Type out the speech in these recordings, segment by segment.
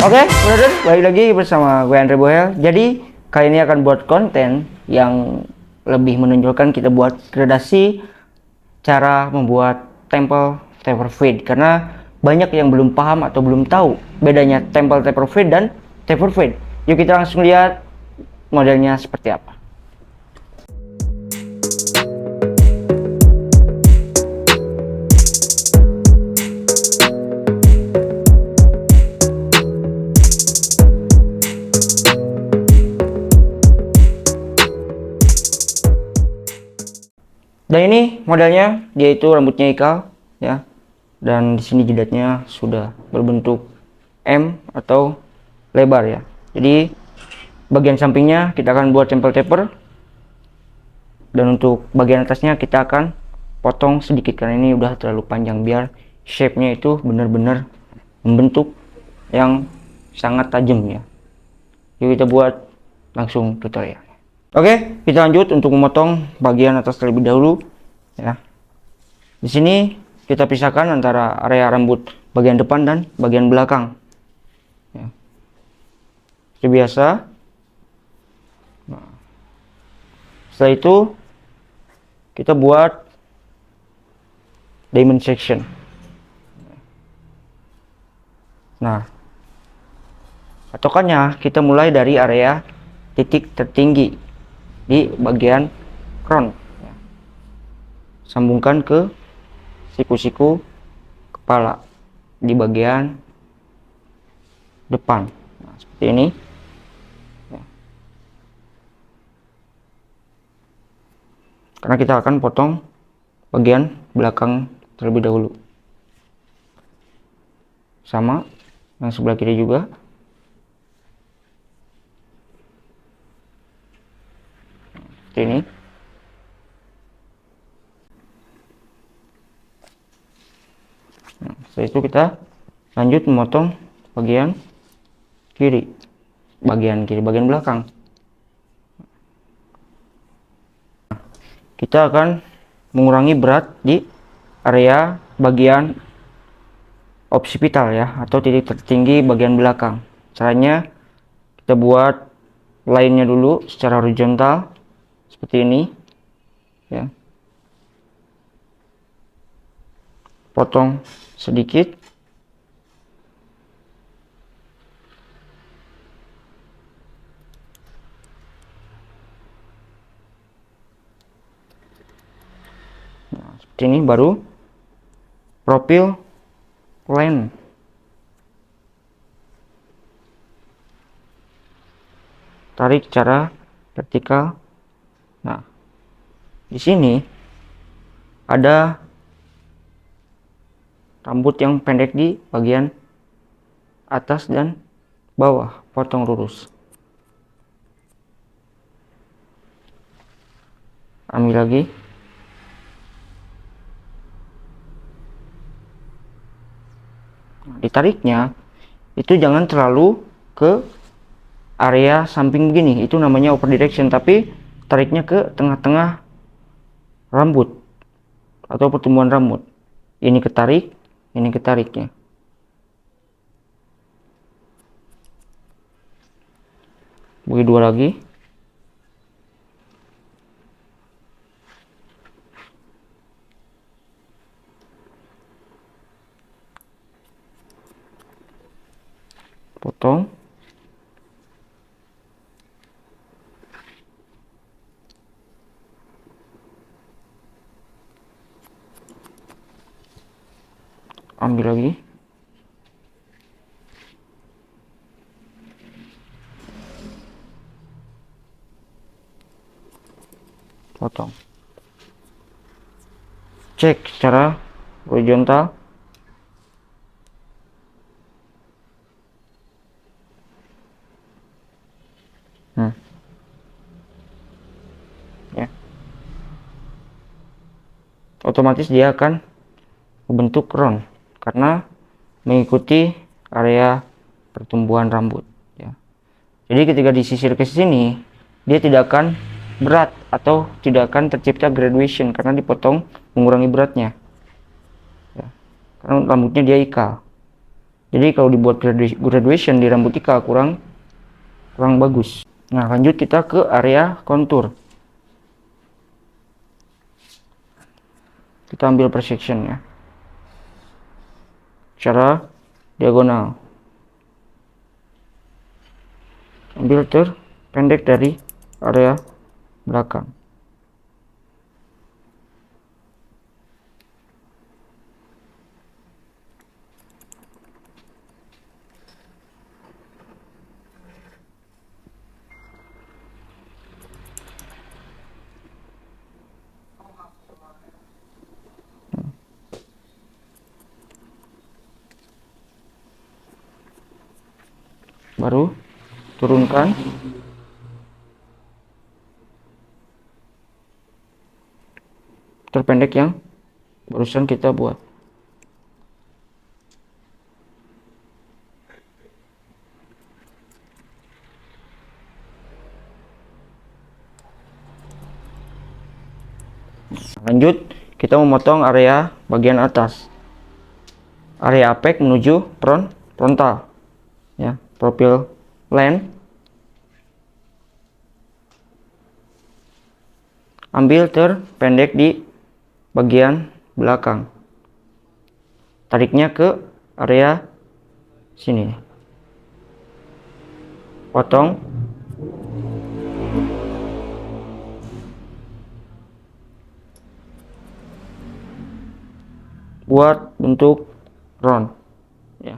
Oke, brother, balik lagi bersama gue Andre Bohel. Jadi kali ini akan buat konten yang lebih menonjolkan kita buat gradasi cara membuat temple taper fade, karena banyak yang belum paham atau belum tahu bedanya temple taper fade dan taper fade. Yuk kita langsung lihat modelnya seperti apa. Dan ini modelnya, dia itu rambutnya ikal ya. Dan di sini jidatnya sudah berbentuk M atau lebar ya. Jadi bagian sampingnya kita akan buat temple taper. Dan untuk bagian atasnya kita akan potong sedikit karena ini udah terlalu panjang, biar shape-nya itu benar-benar membentuk yang sangat tajam ya. Yuk kita buat langsung tutorial. Oke, kita lanjut untuk memotong bagian atas terlebih dahulu ya. Di sini kita pisahkan antara area rambut bagian depan dan bagian belakang. Ya. Seperti biasa. Nah, setelah itu kita buat diamond section. Nah, patokannya kita mulai dari area titik tertinggi di bagian crown ya. Sambungkan ke siku-siku kepala di bagian depan. Nah, seperti ini ya. Karena kita akan potong bagian belakang terlebih dahulu. Sama yang sebelah kiri juga. Ini nah, setelah itu kita lanjut memotong bagian kiri, bagian belakang. Kita akan mengurangi berat di area bagian occipital ya, atau titik tertinggi bagian belakang. Caranya kita buat line-nya dulu secara horizontal seperti ini ya. Potong sedikit. Nah, seperti ini baru profil line. Tarik secara vertikal. Nah, di sini ada rambut yang pendek di bagian atas dan bawah, potong lurus. Ambil lagi. Nah, ditariknya itu jangan terlalu ke area samping begini, itu namanya over direction, tapi tariknya ke tengah-tengah rambut atau pertumbuhan rambut. Ini ketarik, ini ketariknya. Bagi dua lagi. Potong. Ambil lagi. Potong. Cek secara horizontal. Ya. Otomatis dia akan membentuk crown karena mengikuti area pertumbuhan rambut ya. Jadi ketika disisir ke sini, dia tidak akan berat atau tidak akan tercipta graduation karena dipotong mengurangi beratnya ya. Karena rambutnya dia ikal. Jadi kalau dibuat graduation di rambut Ika kurang bagus. Nah, lanjut kita ke area kontur. Kita ambil per section ya, secara diagonal. Ambil terpendek dari area belakang. Baru turunkan terpendek yang barusan kita buat. Lanjut, kita memotong area bagian atas, area apex menuju frontal ya, profil line. Ambil terpendek di bagian belakang, tariknya ke area sini, potong. Buat bentuk round ya.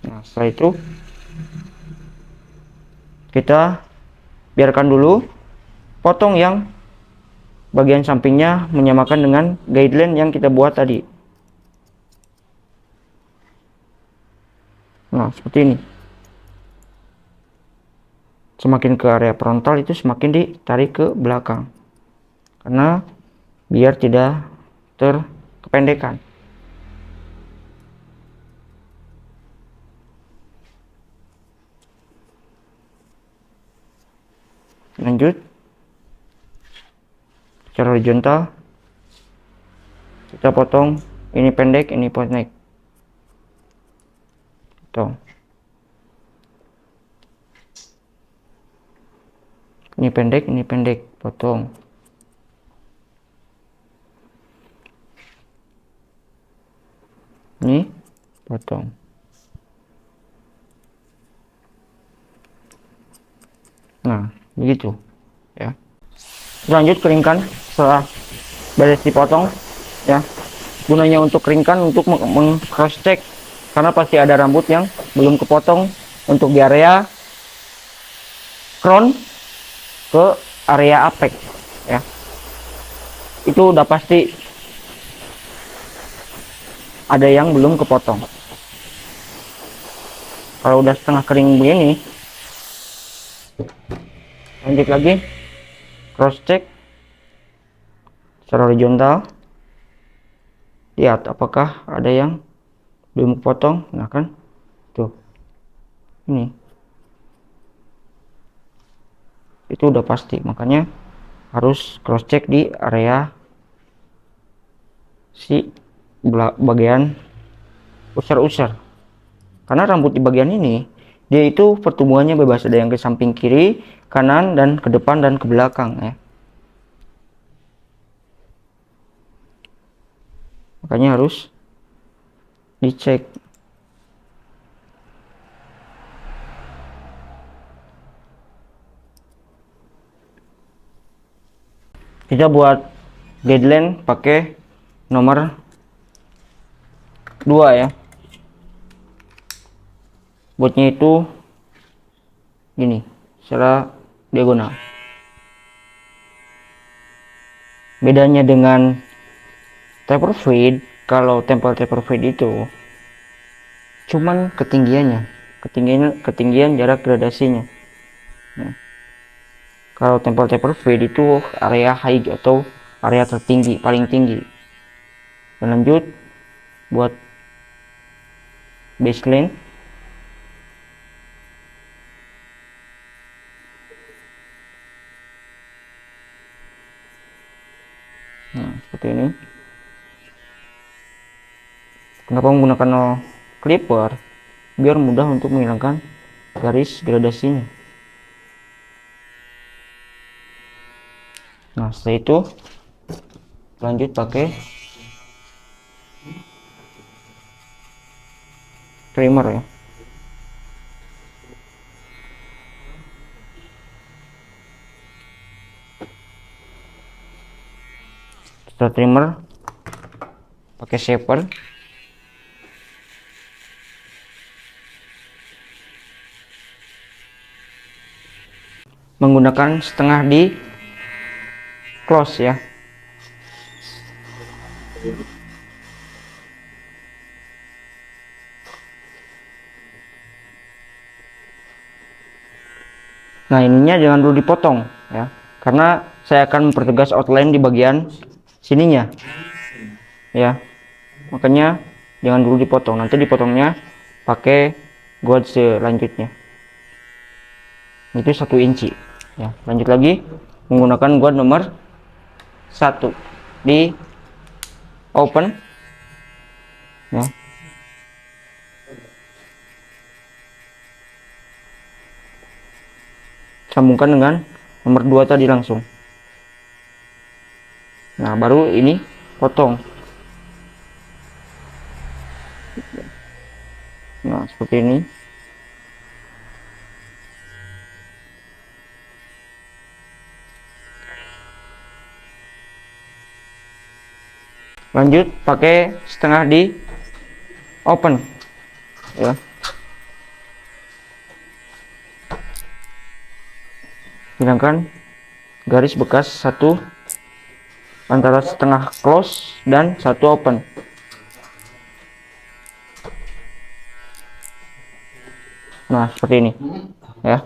Nah, setelah itu kita biarkan dulu, potong yang bagian sampingnya menyamakan dengan guideline yang kita buat tadi. Nah, seperti ini. Semakin ke area frontal itu semakin ditarik ke belakang, karena biar tidak terkependekan. Lanjut, secara horizontal kita potong, ini pendek, ini pendek. Tuh. Ini pendek, potong. Ini potong. Nah, begitu ya. Lanjut, keringkan setelah beres dipotong ya. Gunanya untuk keringkan, untuk cross check, karena pasti ada rambut yang belum kepotong untuk di area crown ke area apex ya. Itu udah pasti ada yang belum kepotong. Kalau udah setengah kering begini, lanjut lagi cross check secara horizontal, lihat apakah ada yang belum kepotong. Nah kan tuh, ini itu udah pasti, makanya harus cross check di area si bagian usar-usar, karena rambut di bagian ini dia itu pertumbuhannya bebas, ada yang ke samping kiri, kanan, dan ke depan dan ke belakang ya. Makanya harus dicek. Kita buat guideline pakai nomor 2 ya. Buatnya itu gini, secara diagonal. Bedanya dengan taper fade, kalau temple taper fade itu cuman ketinggian jarak gradasinya. Nah, kalau temple taper fade itu area high atau area tertinggi, paling tinggi. Dan lanjut buat baseline. Nah, seperti ini. Kenapa menggunakan no clipper? Biar mudah untuk menghilangkan garis gradasinya. Nah, setelah itu lanjut pakai trimmer ya. Setelah trimmer pakai shaper. Menggunakan setengah di close ya. Nah, ininya jangan dulu dipotong ya, karena saya akan mempertegas outline di bagian sininya ya, makanya jangan dulu dipotong, nanti dipotongnya pakai gouge selanjutnya. Itu 1 inci ya. Lanjut lagi menggunakan gouge nomor 1 di open ya. Sambungkan dengan nomor 2 tadi langsung. Nah, baru ini potong. Nah, seperti ini. Lanjut pakai setengah di open ya. Hilangkan garis bekas satu antara setengah close dan satu open. Nah, seperti ini ya.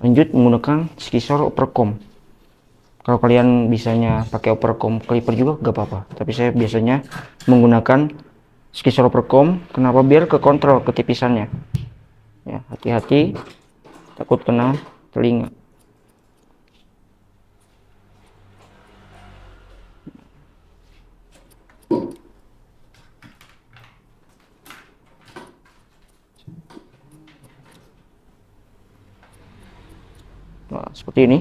Lanjut menggunakan skisor overcomb. Kalau kalian bisanya pakai overcomb clipper juga gak apa-apa, tapi saya biasanya menggunakan skisor overcomb. Kenapa? Biar ke kontrol ketipisannya ya. Hati-hati takut kena telinga. Nah, seperti ini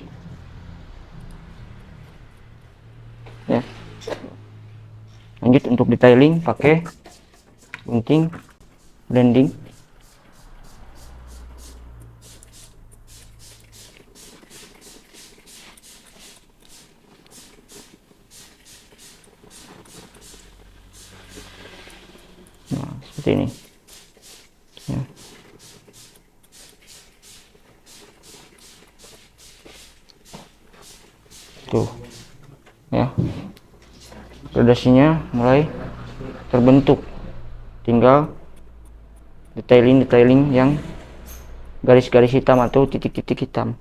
ya. Lanjut untuk detailing pakai gunting blending. Nah, seperti ini ya. Tuh ya, gradasinya mulai terbentuk, tinggal detailing yang garis-garis hitam atau titik-titik hitam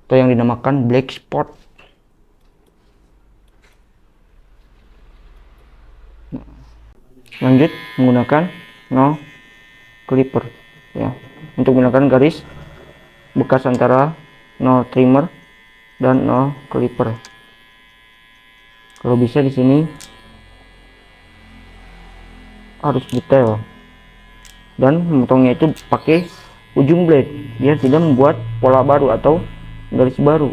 atau yang dinamakan black spot. Lanjut menggunakan no clipper ya, untuk menggunakan garis bekas antara no trimmer dan no clipper. Kalau bisa di sini harus detail, dan memotongnya itu pakai ujung blade biar tidak membuat pola baru atau garis baru.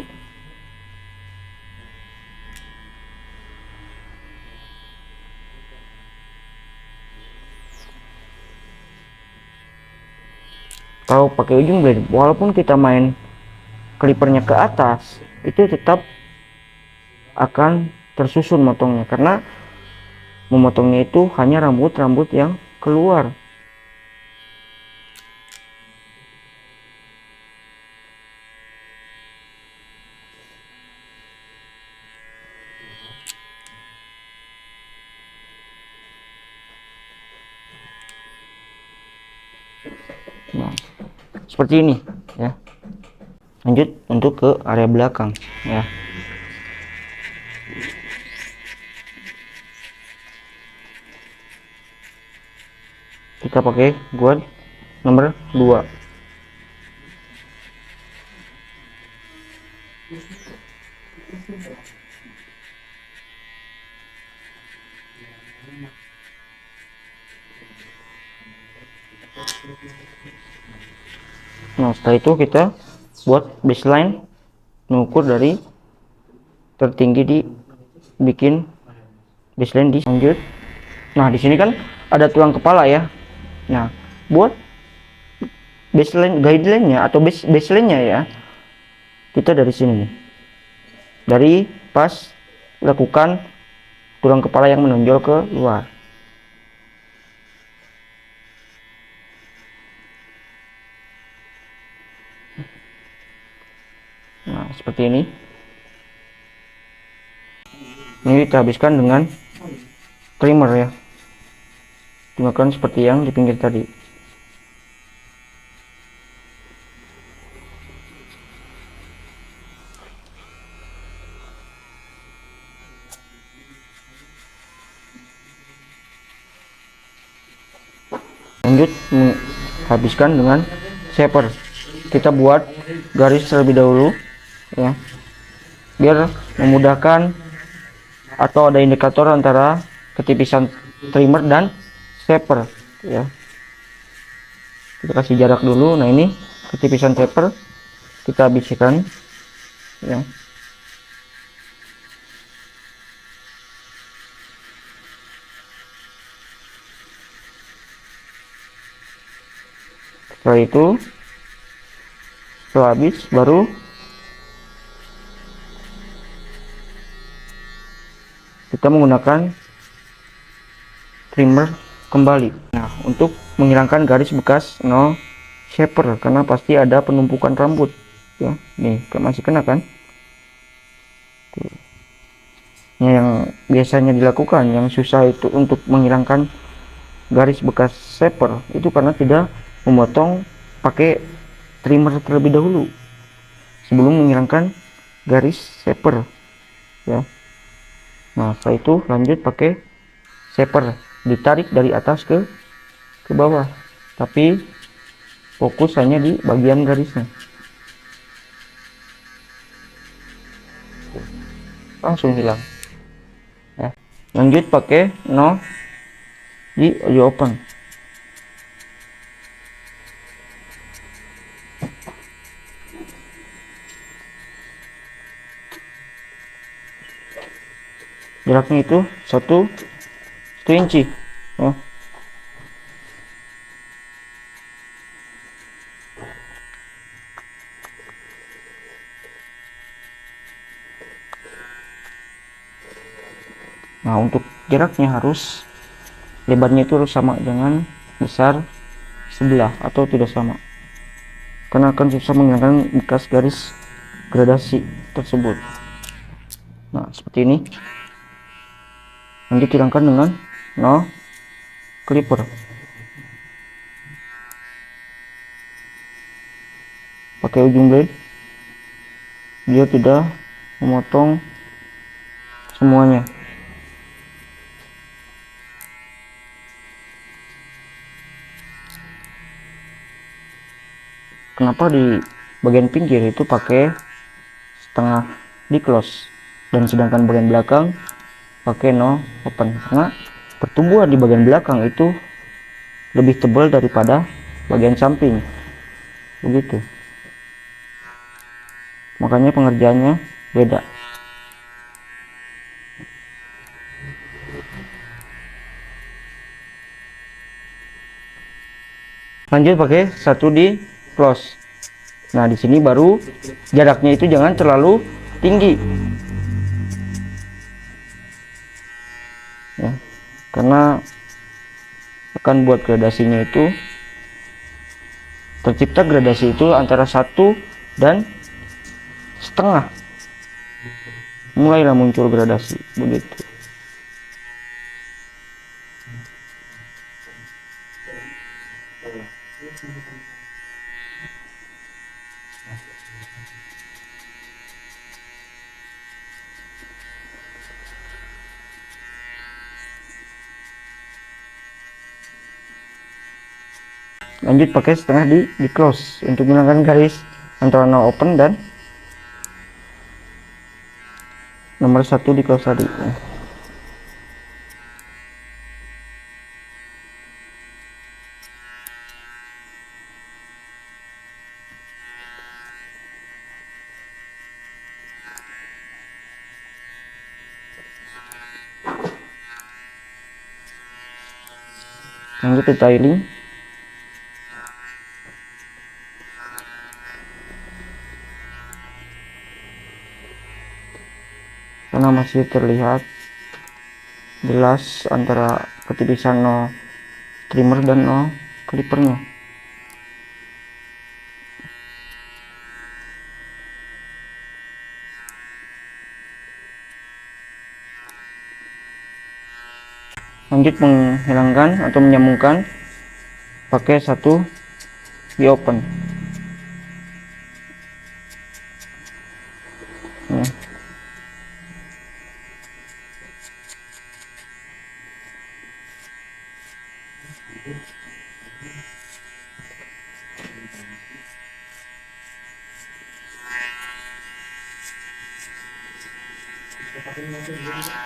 Kalau pakai ujung blade, walaupun kita main clippernya ke atas, itu tetap akan tersusun motongnya, karena memotongnya itu hanya rambut-rambut yang keluar. Nah, seperti ini ya. Lanjut untuk ke area belakang ya. kita pakai guard nomor 2. Nah, setelah itu kita buat baseline, mengukur dari tertinggi di bikin baseline di lanjut. Nah, di sini kan ada tulang kepala ya. Nah, buat baseline guideline-nya atau baseline-nya ya, kita dari sini nih. Dari pas lakukan tulang kepala yang menonjol ke luar. Nah, seperti ini. Ini kita habiskan dengan trimmer ya. Gunakan seperti yang di pinggir tadi. Lanjut habiskan dengan shaper. Kita buat garis terlebih dahulu ya, biar memudahkan atau ada indikator antara ketipisan trimmer dan shaper ya. Kita kasih jarak dulu. Nah, ini ketipisan shaper kita bisikan ya. Setelah itu, setelah habis baru kita menggunakan trimmer kembali. Nah, untuk menghilangkan garis bekas no shaper, karena pasti ada penumpukan rambut ya. Nih, masih kena kan? Tuh. Yang biasanya dilakukan, yang susah itu untuk menghilangkan garis bekas shaper itu karena tidak memotong pakai trimmer terlebih dahulu sebelum menghilangkan garis shaper ya. Nah, setelah itu lanjut pakai shaper, ditarik dari atas ke bawah, tapi fokus hanya di bagian garisnya. Langsung hilang ya. Lanjut pakai no di open. Jaraknya itu 1 inci ya. Nah, untuk jaraknya harus lebarnya itu harus sama, jangan besar sebelah atau tidak sama, karena akan susah menghilangkan bekas garis gradasi tersebut. Nah, seperti ini. Nanti hilangkan dengan no clipper. Pakai ujung blade, dia tidak memotong semuanya. Kenapa di bagian pinggir itu pakai setengah di close dan sedangkan bagian belakang pakai no open? Karena pertumbuhan di bagian belakang itu lebih tebal daripada bagian samping, begitu. Makanya pengerjaannya beda. Lanjut pakai 1 di close. Nah, di sini baru jaraknya itu jangan terlalu tinggi ya, karena akan buat gradasinya itu tercipta gradasi itu antara 1 dan setengah, mulailah muncul gradasi begitu. Lanjut pakai setengah di close untuk menghilangkan garis antara no open dan nomor 1 di close tadi. Lanjut detailing. Karena masih terlihat jelas antara ketipisan no trimmer dan no clippernya. Lanjut menghilangkan atau menyambungkan pakai satu di open.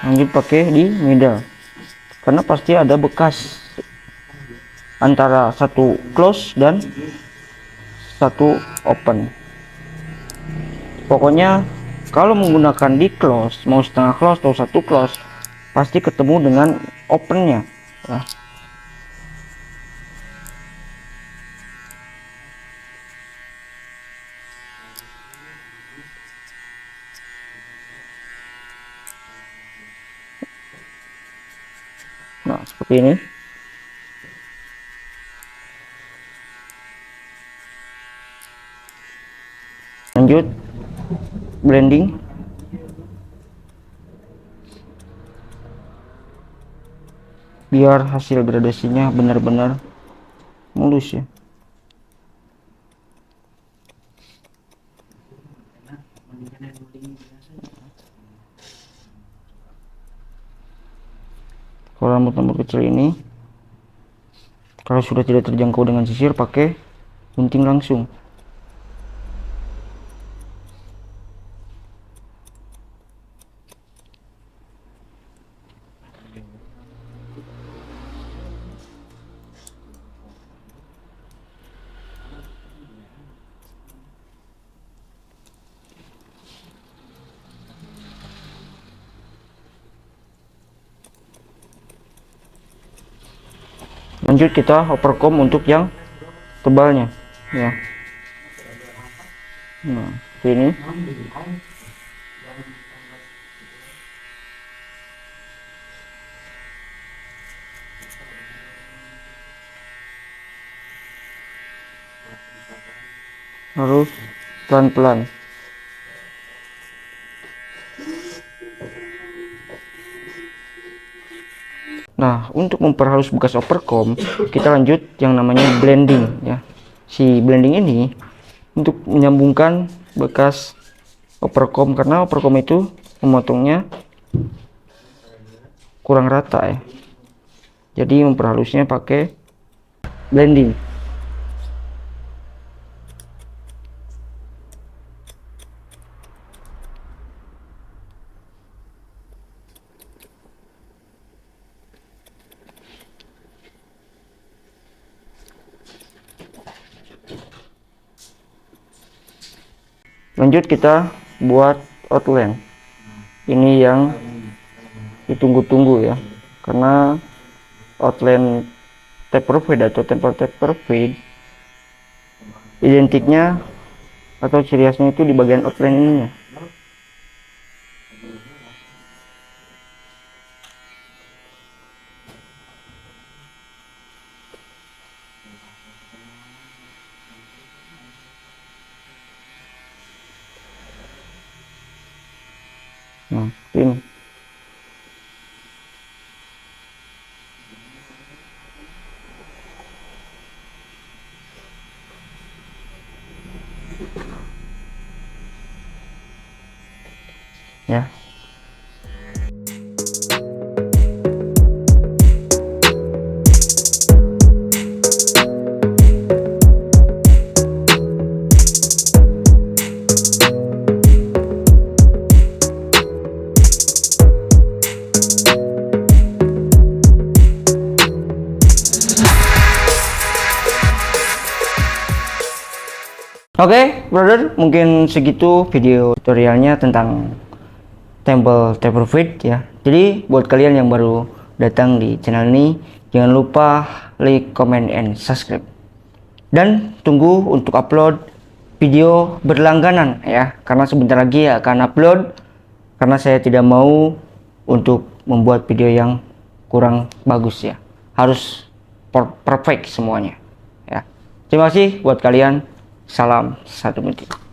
Lanjut pakai di middle, karena pasti ada bekas antara satu close dan satu open. Pokoknya kalau menggunakan di close, mau setengah close atau satu close, pasti ketemu dengan opennya ya. Nah, seperti ini. Lanjut blending. Biar hasil gradasinya benar-benar mulus ya. Kalau rambut-rambut kecil ini, kalau sudah tidak terjangkau dengan sisir, pakai gunting langsung. Lanjut kita overcomb untuk yang tebalnya ya. Nah, ini harus pelan-pelan. Nah, untuk memperhalus bekas overcomb, kita lanjut yang namanya blending ya. Si blending ini untuk menyambungkan bekas overcomb, karena overcomb itu memotongnya kurang rata ya. Jadi memperhalusnya pakai blending. Lanjut kita buat outline. Ini yang ditunggu-tunggu ya, karena outline taper fade atau temper taper fade identiknya atau ciri khasnya itu di bagian outline ininya. Nah, ini ya. Oke, brother, mungkin segitu video tutorialnya tentang Temple Taperfit ya. Jadi buat kalian yang baru datang di channel ini, jangan lupa like, comment, and subscribe. Dan tunggu untuk upload video berlangganan ya, karena sebentar lagi akan upload, karena saya tidak mau untuk membuat video yang kurang bagus ya. Harus perfect semuanya ya. Terima kasih buat kalian. Salam satu menit.